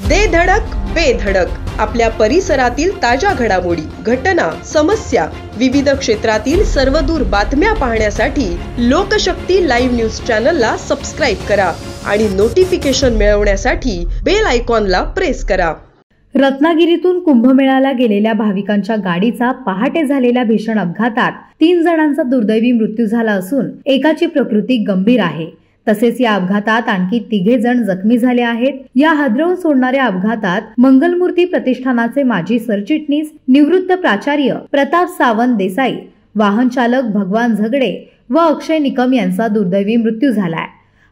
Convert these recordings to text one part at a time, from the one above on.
दे धडक बेधडक आपल्या परिसरातील ताज्या घडामोडी, घटना, समस्या, विविध क्षेत्रातील सर्वदूर बातम्या पाहण्यासाठी लोकशक्ती लाईव्ह न्यूज चॅनलला सबस्क्राईब करा आणि नोटिफिकेशन मिळवण्यासाठी बेल आयकॉनला प्रेस करा। रत्नागिरीतून कुंभमेळ्याला गेलेल्या भाविकांच्या गाडीचा पहाटे झालेल्या भीषण अपघातात 3 जणांचा दुर्दैवी मृत्यू झाला असून एकाची प्रकृती गंभीर आहे। तसेच या अपघातात आणखी 3 जण जखमी झाले आहेत। या हादरवून सोडणाऱ्या अपघातात मंगलमूर्ती प्रतिष्ठानाचे माजी सरचिटणीस निवृत्त प्राचार्य प्रताप सावंत देसाई, वाहन चालक भगवान झगडे व अक्षय निकम यांचा दुर्दैवी मृत्यू झालाय।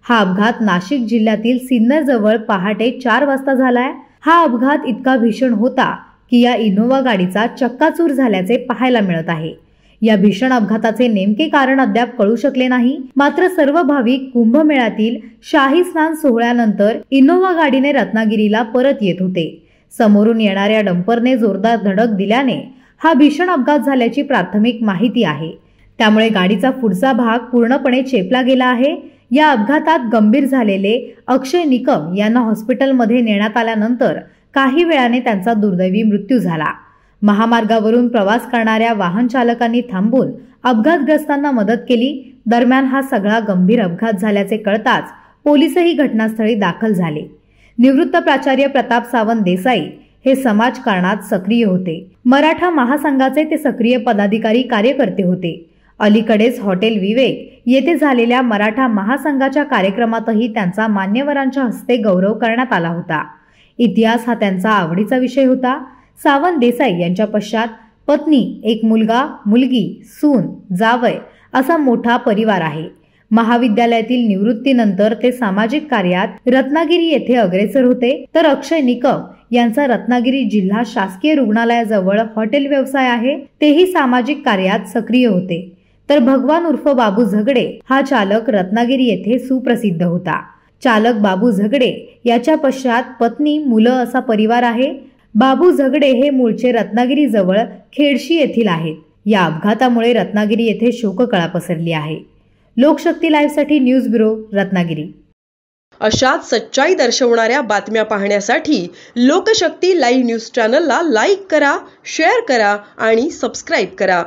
हा अपघात नाशिक जिल्ह्यातील सिन्नर जवळ पहाटे 4 वाजता झालाय। हा अपघात इतका भीषण होता की या इनोवा गाडीचा चक्काचूर झाल्याचे पाहायला मिळत आहे। या भीषण अपघाताचे नेमके कारण अद्याप कळू शकले नाही। मात्र सर्व भाविक कुंभमेळ्यातील शाही स्नान सोहळ्यानंतर इनोवा गाडीने रत्नागिरीला परत येत होते। समोरून येणाऱ्या डंपरने जोरदार धडक दिल्याने हा भीषण अपघात झाल्याची प्राथमिक माहिती आहे। त्यामुळे गाडीचा पुढचा भाग पूर्णपणे चेपला गेला आहे। या अपघातात गंभीर झालेले अक्षय निकम यांना हॉस्पिटलमध्ये नेण्यात आल्यानंतर काही वेळाने त्यांचा दुर्दैवी मृत्यू झाला। महामार्गावरून प्रवास करणाऱ्या वाहन चालकांनी थांबून अपघातग्रस्तांना मदत केली। दरम्यान हा सगळा गंभीर अपघात झाल्याचे कळताच पोलीसही घटनास्थळी दाखल झाले। निवृत्त प्राचार्य प्रताप सावंत देसाई हे समाजकारणात सक्रिय होते। मराठा महासंघाचे ते सक्रिय पदाधिकारी कार्यकर्ते होते। अलीकडेच हॉटेल विवेक येथे झालेल्या मराठा महासंघाच्या कार्यक्रमातही त्यांचा मान्यवरांच्या हस्ते गौरव करण्यात आला होता। इतिहास हा त्यांचा आवडीचा विषय होता। सावंत देसाई यांच्या पश्चात पत्नी, एक मुलगा, मुलगी, सून, जावय असा मोठा परिवार आहे। महाविद्यालयातील निवृत्तीनंतर ते सामाजिक कार्यात रत्नागिरी येथे अग्रेसर होते। तर अक्षय निकम यांचा रत्नागिरी जिल्हा शासकीय रुग्णालयाजवळ हॉटेल व्यवसाय आहे, तेही सामाजिक कार्यात सक्रिय होते। तर भगवान उर्फ बाबू झगडे हा चालक रत्नागिरी येथे सुप्रसिद्ध होता। चालक बाबू झगडे याच्या पश्चात पत्नी, मुलं असा परिवार आहे। बाबू झगडे हे मूळचे रत्नागिरी जवळ खेडशी येथील आहेत। या अपघातामुळे रत्नागिरी येथे शोककळा पसरली आहे। लोकशक्ती लाईव्ह साठी न्यूज ब्युरो, रत्नागिरी। अशाच सच्चाई दर्शवणाऱ्या बातम्या पाहण्यासाठी लोकशक्ती लाईव्ह न्यूज चॅनलला लाईक करा, शेअर करा आणि सबस्क्राईब करा।